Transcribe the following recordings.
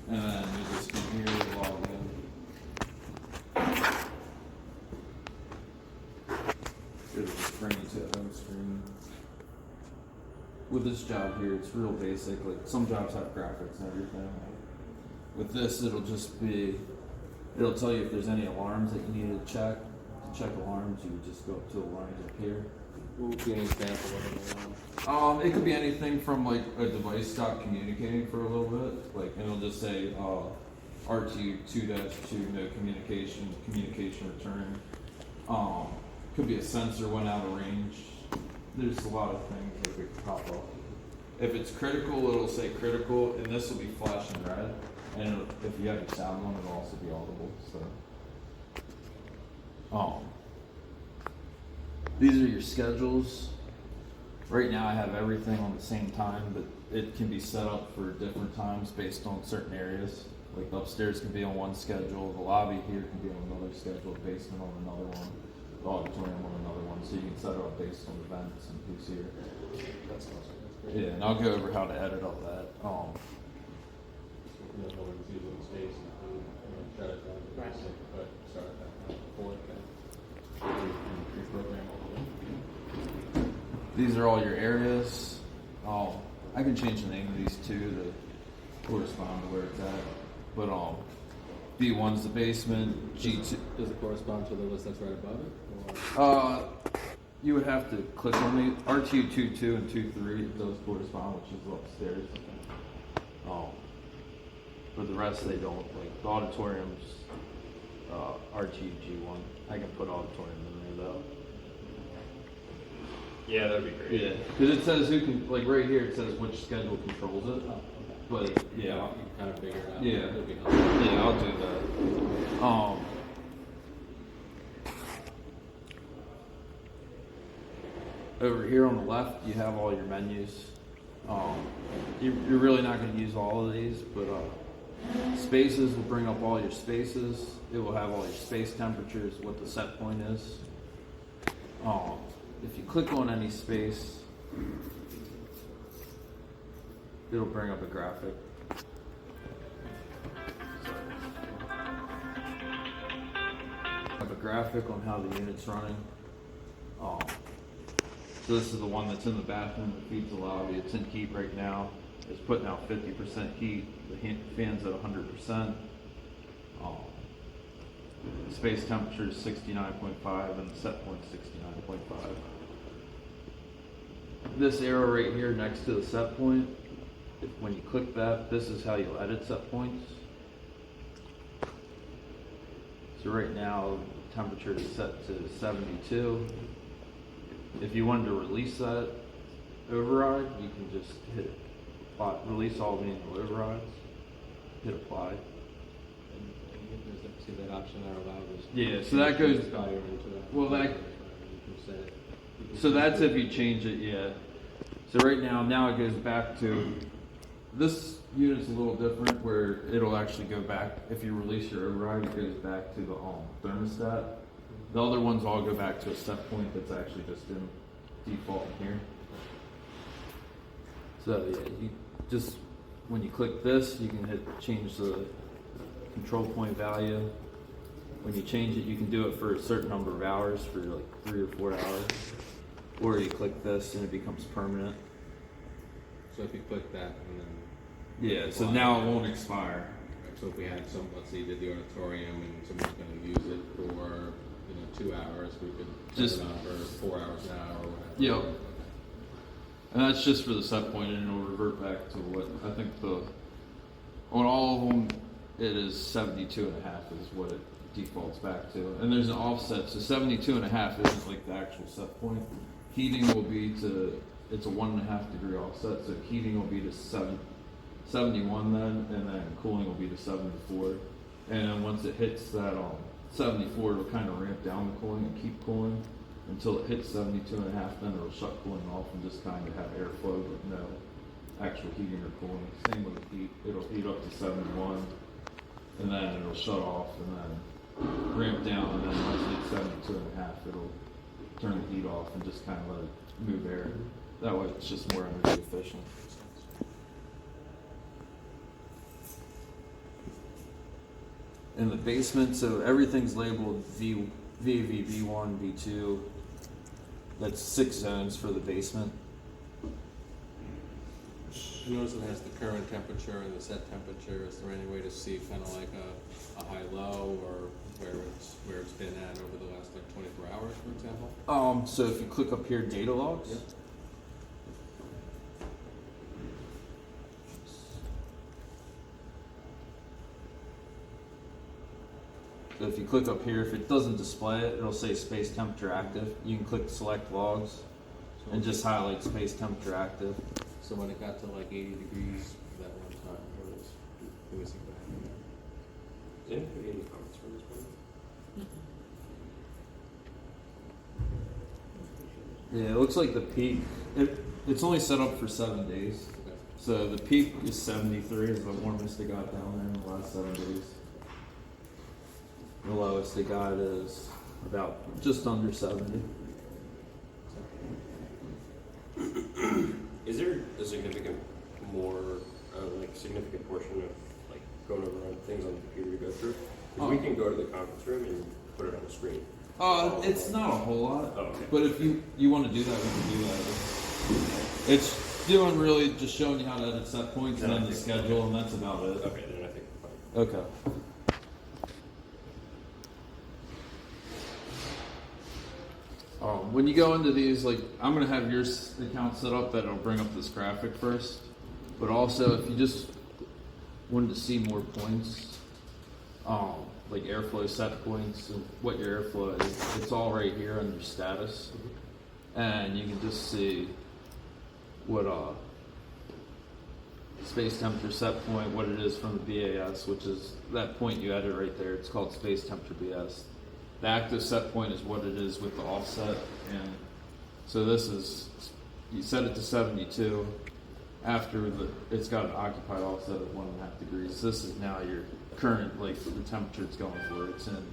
And then you just come here, log in. It'll just bring you to a home screen. With this job here, it's real basic. Like some jobs have graphics and everything. With this, it'll just be, it'll tell you if there's any alarms that you need to check. To check alarms, you would just go up to alarms up here. What would be an example of an alarm? It could be anything from like a device stopped communicating for a little bit, like, and it'll just say RTU 2-2, no communication return. Could be a sensor went out of range. There's a lot of things that could pop up. If it's critical, it'll say critical, and this will be flashing red. And if you have your sound on, it'll also be audible. So, these are your schedules. Right now I have everything on the same time, but it can be set up for different times based on certain areas. Like upstairs can be on one schedule, the lobby here can be on another schedule, the basement on another one, the auditorium on another one, so you can set it up based on events and who's here. That's awesome. That's great. Yeah, and I'll go over how to edit all that. No one's using space and shut it down. Basic, but start that kind of before it can reprogram all of it. These are all your areas. I can change the name of these two to correspond to where it's at. But B1's the basement, G2. Does it correspond to the list that's right above it? Or? You would have to click on the RTU 2.2 and 2.3. Those correspond, which is upstairs. But the rest they don't. Like the auditoriums, RTU G1. I can put auditorium in there though. Yeah, that'd be great. Yeah, because it says who can. Like right here, it says which schedule controls it. Oh, okay. But yeah, You can kind of figure it out. Yeah. It'll be helpful. yeah, I'll do that. Over here on the left, you have all your menus. You're really not going to use all of these, but spaces will bring up all your spaces. It will have all your space temperatures, what the set point is. If you click on any space, it'll bring up a graphic. Have a graphic on how the unit's running. So this is the one that's in the bathroom that feeds the lobby. It's in heat right now. It's putting out 50% heat. The fan's at 100%. The space temperature is 69.5 and the set point 69.5. This arrow right here next to the set point, when you click that, this is how you edit set points. So right now, temperature is set to 72. If you wanted to release that override, you can just hit apply, release all manual overrides, hit apply. See that option there allows us. Yeah, so that goes. Value into that. Well, that. You can set it. So that's if you change it, yeah. So right now it goes back to, this unit's a little different where it'll actually go back, if you release your override, it goes back to the thermostat. The other ones all go back to a set point that's actually just in default here. So yeah, you just, when you click this, you can hit change the control point value. When you change it, you can do it for a certain number of hours, for like 3 or 4 hours. Or you click this and it becomes permanent. So if you click that and then. Yeah, so now it won't expire. So if we had some, let's say you did the auditorium and someone's going to use it for 2 hours, we could Just set it on for 4 hours now or whatever. Yep. And that's just for the set point, and it'll revert back to what I think on all of them it is 72.5 is what it defaults back to. And there's an offset, so 72.5 isn't like the actual set point. Heating will be to, it's a 1.5 degree offset, so heating will be to 71 then, and then cooling will be to 74. And then once it hits that 74, it'll kind of ramp down the cooling and keep cooling until it hits 72.5, then it'll shut cooling off and just kind of have airflow with no actual heating or cooling. Same with the heat, it'll heat up to 71, and then it'll shut off and then ramp down, and then once it hits 72.5, it'll turn the heat off and just kind of let it move air. That way it's just more energy efficient. in the basement, so everything's labeled VAV, V1, V2. That's 6 zones for the basement. I notice it has the current temperature and the set temperature. Is there any way to see kind of like a high-low or where it's been at over the last like 24 hours, for example? So if you click up here, data logs. Yep. So if you click up here, if it doesn't display it, it'll say space temperature active. You can click select logs and just highlight space temperature active. So when it got to like 80 degrees that one time, it was what happened there? Did anybody have any comments from this point? Yeah, it looks like the peak, it's only set up for 7 days. Okay. So the peak is 73 is the warmest it got down there in the last 7 days. The lowest it got is about just under 70. Is there a significant significant portion of like going over on things on the computer to go through? 'Cause we can go to the conference room and put it on the screen. It's not a whole lot, Oh, okay. but if you want to do that, we can do that. It's doing really just showing you how to edit set points and then the schedule, and that's about it. Okay, then I think we're fine. Okay. When you go into these, like, I'm going to have your account set up that it'll bring up this graphic first. But also, if you just wanted to see more points, like airflow set points, and what your airflow is, it's all right here under status. And you can just see what space temperature set point, what it is from the BAS, which is that point you added right there. It's called space temperature BS. The active set point is what it is with the offset, and so this is, you set it to 72. After it's got an occupied offset of 1.5 degrees. This is now your current, like the temperature it's going for. It's in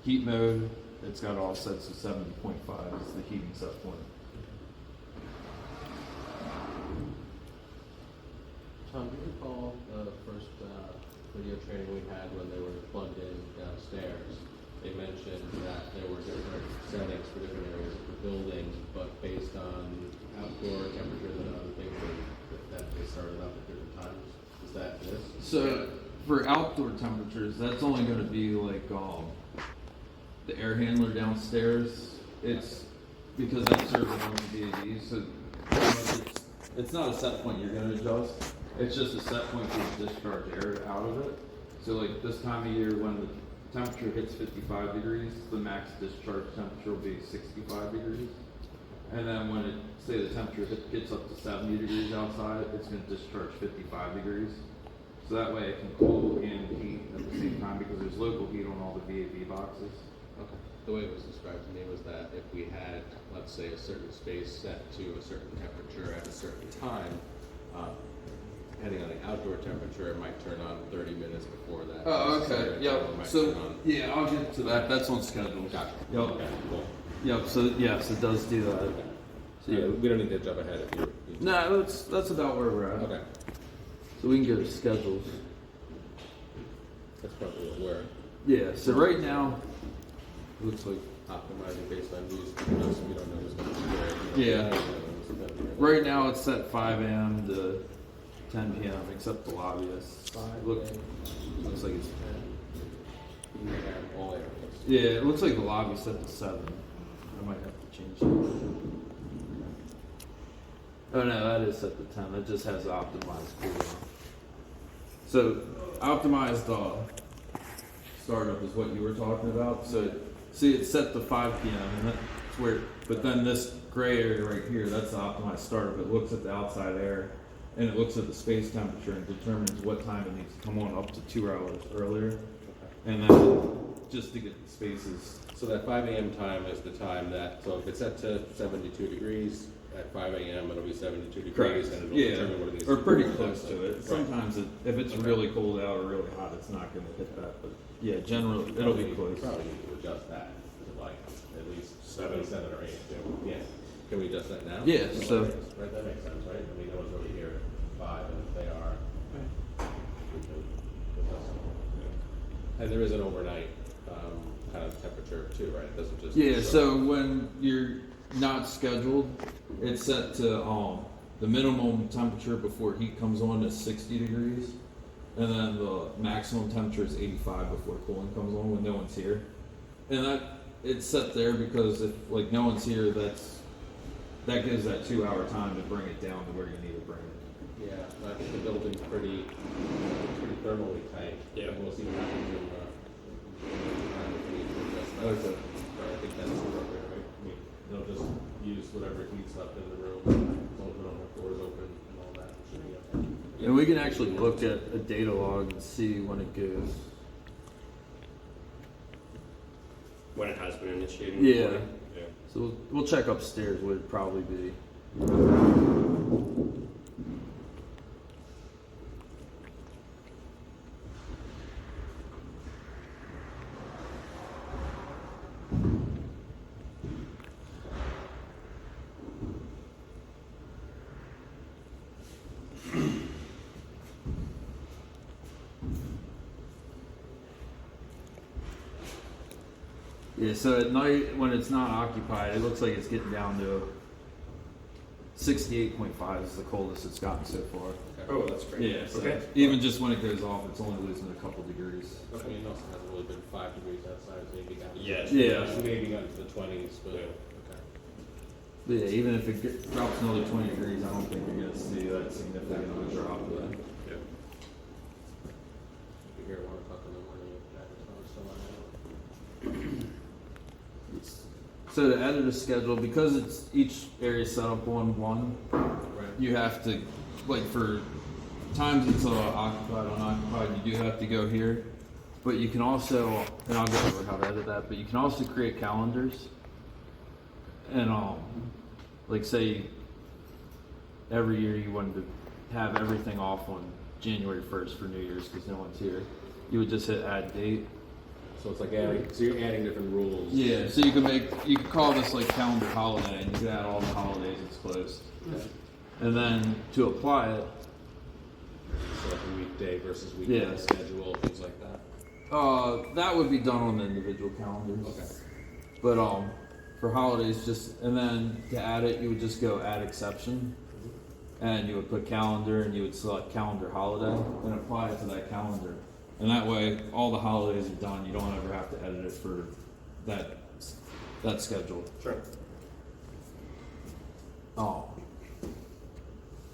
heat mode. It's got offsets of 70.5 is the heating set point. Tom, do you recall the first video training we had when they were plugged in downstairs? They mentioned that there were different settings for different areas of the building, but based on outdoor temperatures and other things that they started up at different times. Is that this? So for outdoor temperatures, that's only going to be like the air handler downstairs. It's because that serves a bunch of VAVs, so it's not a set point you're going to adjust. It's just a set point to discharge air out of it. So like this time of year when the temperature hits 55 degrees, the max discharge temperature will be 65 degrees. And then when say the temperature gets up to 70 degrees outside, it's going to discharge 55 degrees. So that way it can cool and heat at the same time because there's local heat on all the VAV boxes. Okay. The way it was described to me was that if we had, let's say, a certain space set to a certain temperature at a certain time, depending on the outdoor temperature, it might turn on 30 minutes before that. Oh, okay. Yep. So, yeah, I'll get to that. That's on schedule. Gotcha. Yep. Okay, cool. Yep. So, yes, it does do that. Okay. So, yeah, we don't need to jump ahead if you. No, that's about where we're at. Okay. So we can go to schedules. That's probably what we're. Yeah. So right now, Looks like optimizing based on use. We don't know who's going to be there. Yeah. Right now it's set 5 a.m. to 10 p.m. except the lobbyists. Looks like it's. You have all areas. Yeah, it looks like the lobby's set to 7. I might have to change it. Oh no, that is set to 10. That just has optimized cool down. So optimized startup is what you were talking about. So see, it's set to 5 p.m. and that's where. But then this gray area right here, that's the optimized startup. It looks at the outside air and it looks at the space temperature and determines what time it needs to come on up to 2 hours earlier. And then just to get the spaces. So that 5 a.m. time is the time that, so if it's set to 72 degrees, at 5 a.m. it'll be 72 degrees and it'll determine what it needs or to pretty do. close to it. Right. Sometimes if it's really cold out or really hot, it's not going to hit that. But yeah, generally it'll be close. Probably need to adjust that to like at least 7 or 8. Yeah. Can we adjust that now? Yeah, so- Right, that makes sense, right? And we know it's over here at 5, and if they are, we can adjust it. And there is an overnight, kind of temperature too, right? It doesn't just. Yeah, show so up. when you're not scheduled, it's set to, the minimum temperature before heat comes on is 60 degrees. And then the maximum temperature is 85 before cooling comes on when no one's here. And it's set there because if like no one's here, that gives that 2-hour time to bring it down to where you need to bring it. Yeah, I think the building's pretty thermally tight. Yeah. And we'll see what happens in time if we need to adjust that. Okay. But I think that's appropriate, right? I mean, they'll just use whatever heat's left in the room, we don't have doors open and all that, should be okay. And we can actually look at a data log and see when it goes. When it has been initiated. Yeah. Yeah. So we'll check upstairs what it'd probably be. Yeah, so at night when it's not occupied, it looks like it's getting down to 68.5 is the coldest it's gotten so far. Oh, that's great. Yeah, so Okay. even just when it goes off, it's only losing a couple degrees. I mean, it also hasn't really been 5 degrees outside, it's maybe gotten. Yeah. Yeah. Maybe gotten to the 20s, but, Yeah. okay. But yeah, even if it drops another 20 degrees, I don't think you're going to see that significant of a drop. But Yeah. Be here at 1 o'clock in the morning, if that is still on. so to edit a schedule, because it's each area set up on one, Right. you have to, like for times it's occupied, unoccupied, you do have to go here. But you can also, and I'll go over how to edit that, but you can also create calendars. And like say every year you wanted to have everything off on January 1st for New Year's because no one's here. You would just hit add date. So it's like adding, so you're adding different rules. Yeah, so you can call this like calendar holiday and you can add all the holidays it's closed. Okay. And then to apply it, So like a weekday versus weekend Yeah. schedule, things like that. that would be done on the individual calendars. Okay. But for holidays, and then to add it, you would just go add exception, and you would put calendar, and you would select calendar holiday, and apply it to that calendar. And that way, all the holidays are done. You don't ever have to edit it for that schedule. Sure.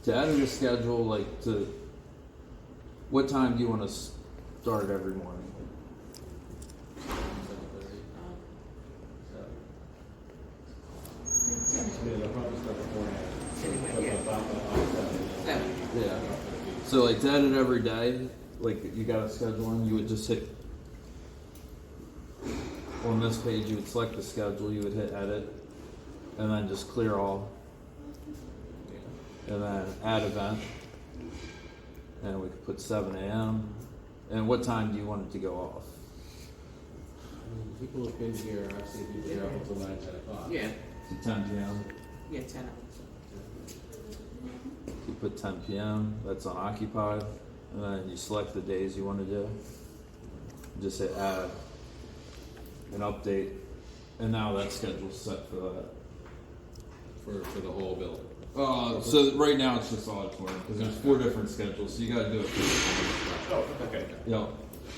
To edit a schedule, like what time do you want to start every morning? 7:30. Yeah, they'll probably start beforehand. But Yeah. So like to edit every day, like you got a schedule and you would just hit on this page. You would select the schedule. You would hit edit, and then just clear all, and then add event, and we could put 7 a.m. And what time do you want it to go off? People have been here, I've seen people here up until 9, 10 o'clock. Yeah, To 10 p.m. yeah, 10 hours. You put 10 p.m. That's unoccupied, and then you select the days you want to do. Just hit add and update, and now that schedule's set for that. For the whole building. So right now it's just auditorium because there's 4 different schedules, so you got to do it for Oh, okay. yeah.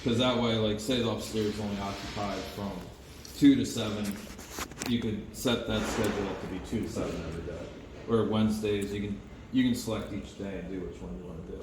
Because that way, like say the upstairs is only occupied from 2 to 7, you could set that schedule up to be 2 to 7 every day. Or Wednesdays, you can select each day and do which one you want to do.